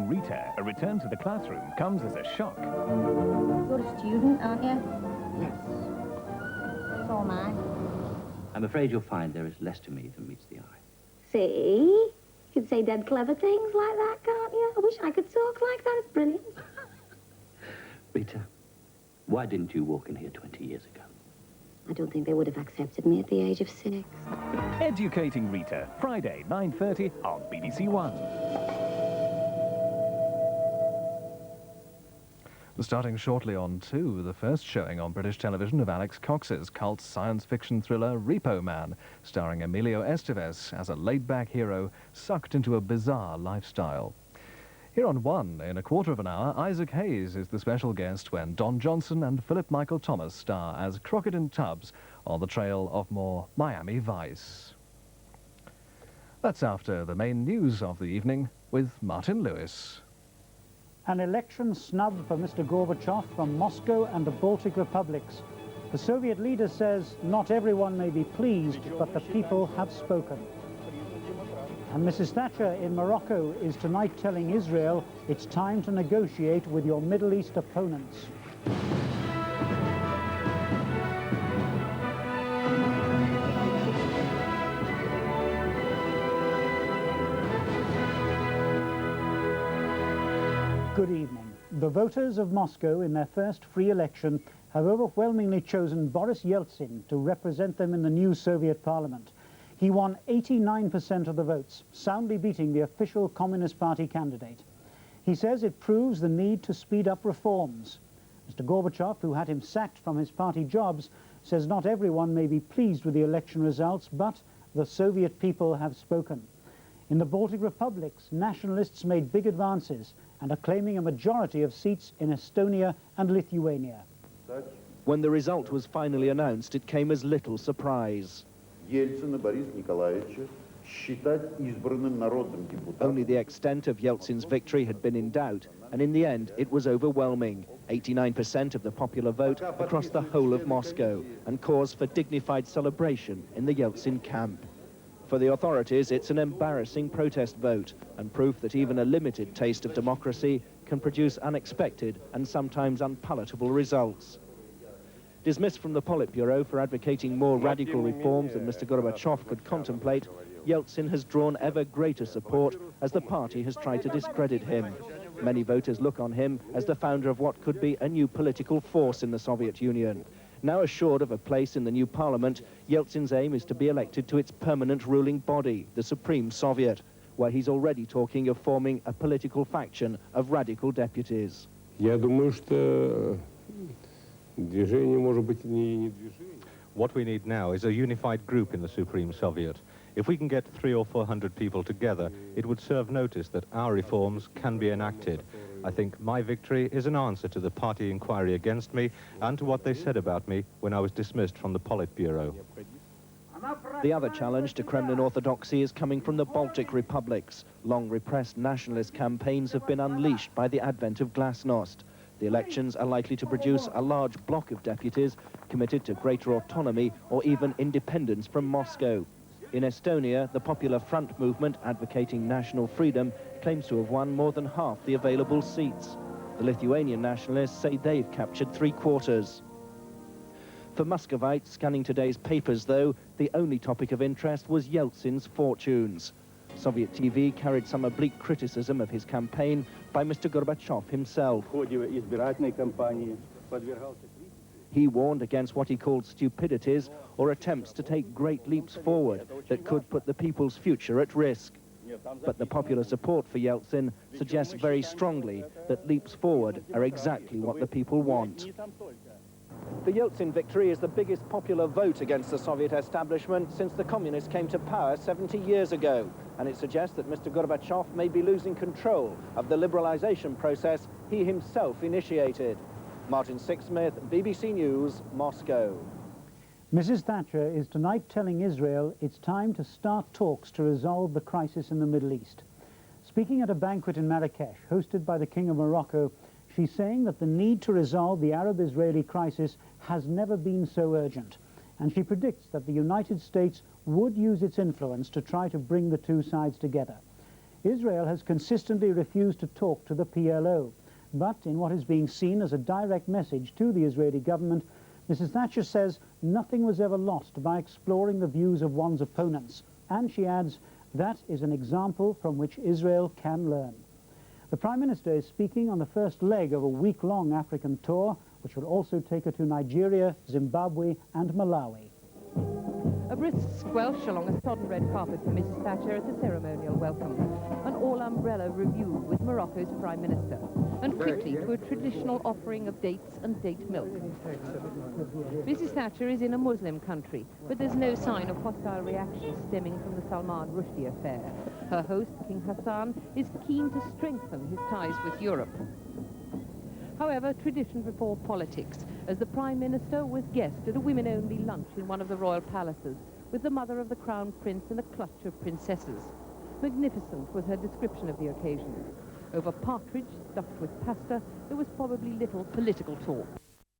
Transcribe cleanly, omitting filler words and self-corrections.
Rita, a return to the classroom comes as a shock. You're a student, aren't you? Yes. So am I. I'm afraid you'll find there is less to me than meets the eye. See? You can say dead clever things like that, can't you? I wish I could talk like that. It's brilliant. Rita, why didn't you walk in here 20 years ago? I don't think they would have accepted me at the age of 6. Educating Rita, Friday, 9:30 on BBC One. Starting shortly on 2, the first showing on British television of Alex Cox's cult science fiction thriller Repo Man, starring Emilio Estevez as a laid-back hero sucked into a bizarre lifestyle. Here on 1, in a quarter of an hour, Isaac Hayes is the special guest when Don Johnson and Philip Michael Thomas star as Crockett and Tubbs on the trail of more Miami Vice. That's after the main news of the evening with Martin Lewis. An election snub for Mr. Gorbachev from Moscow and the Baltic republics. The Soviet leader says not everyone may be pleased, but the people have spoken. And Mrs. Thatcher in Morocco is tonight telling Israel it's time to negotiate with your Middle East opponents. Good evening. The voters of Moscow in their first free election have overwhelmingly chosen Boris Yeltsin to represent them in the new Soviet parliament. He won 89% of the votes, soundly beating the official Communist Party candidate. He says it proves the need to speed up reforms. Mr. Gorbachev, who had him sacked from his party jobs, says not everyone may be pleased with the election results, but the Soviet people have spoken. In the Baltic republics, nationalists made big advances and are claiming a majority of seats in Estonia and Lithuania. When the result was finally announced, it came as little surprise. Only the extent of Yeltsin's victory had been in doubt, and in the end it was overwhelming. 89% of the popular vote across the whole of Moscow, and cause for dignified celebration in the Yeltsin camp. For the authorities, it's an embarrassing protest vote, and proof that even a limited taste of democracy can produce unexpected and sometimes unpalatable results. Dismissed from the Politburo for advocating more radical reforms than Mr. Gorbachev could contemplate, Yeltsin has drawn ever greater support as the party has tried to discredit him. Many voters look on him as the founder of what could be a new political force in the Soviet Union. Now assured of a place in the new parliament, Yeltsin's aim is to be elected to its permanent ruling body, the Supreme Soviet, where he's already talking of forming a political faction of radical deputies. What we need now is a unified group in the Supreme Soviet. If we can get 300 or 400 people together, it would serve notice that our reforms can be enacted. I think my victory is an answer to the party inquiry against me and to what they said about me when I was dismissed from the Politburo. The other challenge to Kremlin orthodoxy is coming from the Baltic republics. Long repressed nationalist campaigns have been unleashed by the advent of glasnost. The elections are likely to produce a large bloc of deputies committed to greater autonomy or even independence from Moscow. In Estonia, the Popular Front movement advocating national freedom claims to have won more than half the available seats. The Lithuanian nationalists say they've captured 3/4. For Muscovites scanning today's papers, though, the only topic of interest was Yeltsin's fortunes. Soviet TV carried some oblique criticism of his campaign by Mr. Gorbachev himself. He warned against what he called stupidities or attempts to take great leaps forward that could put the people's future at risk. But the popular support for Yeltsin suggests very strongly that leaps forward are exactly what the people want. The Yeltsin victory is the biggest popular vote against the Soviet establishment since the communists came to power 70 years ago, and it suggests that Mr. Gorbachev may be losing control of the liberalization process he himself initiated. Martin Sixsmith, BBC News, Moscow. Mrs. Thatcher is tonight telling Israel it's time to start talks to resolve the crisis in the Middle East. Speaking at a banquet in Marrakesh, hosted by the King of Morocco, she's saying that the need to resolve the Arab-Israeli crisis has never been so urgent, and she predicts that the United States would use its influence to try to bring the two sides together. Israel has consistently refused to talk to the PLO. But in what is being seen as a direct message to the Israeli government, Mrs. Thatcher says nothing was ever lost by exploring the views of one's opponents. And she adds, that is an example from which Israel can learn. The Prime Minister is speaking on the first leg of a week-long African tour, which will also take her to Nigeria, Zimbabwe and Malawi. A brisk squelch along a sodden red carpet for Mrs. Thatcher at the ceremonial welcome. An all-umbrella review with Morocco's Prime Minister. And quickly to a traditional offering of dates and date milk. Mrs. Thatcher is in a Muslim country, but there's no sign of hostile reaction stemming from the Salman Rushdie affair. Her host, King Hassan, is keen to strengthen his ties with Europe. However, tradition before politics, as the Prime Minister was guest at a women-only lunch in one of the royal palaces, with the mother of the Crown Prince and a clutch of princesses. Magnificent was her description of the occasion. Over partridge stuffed with pasta, there was probably little political talk.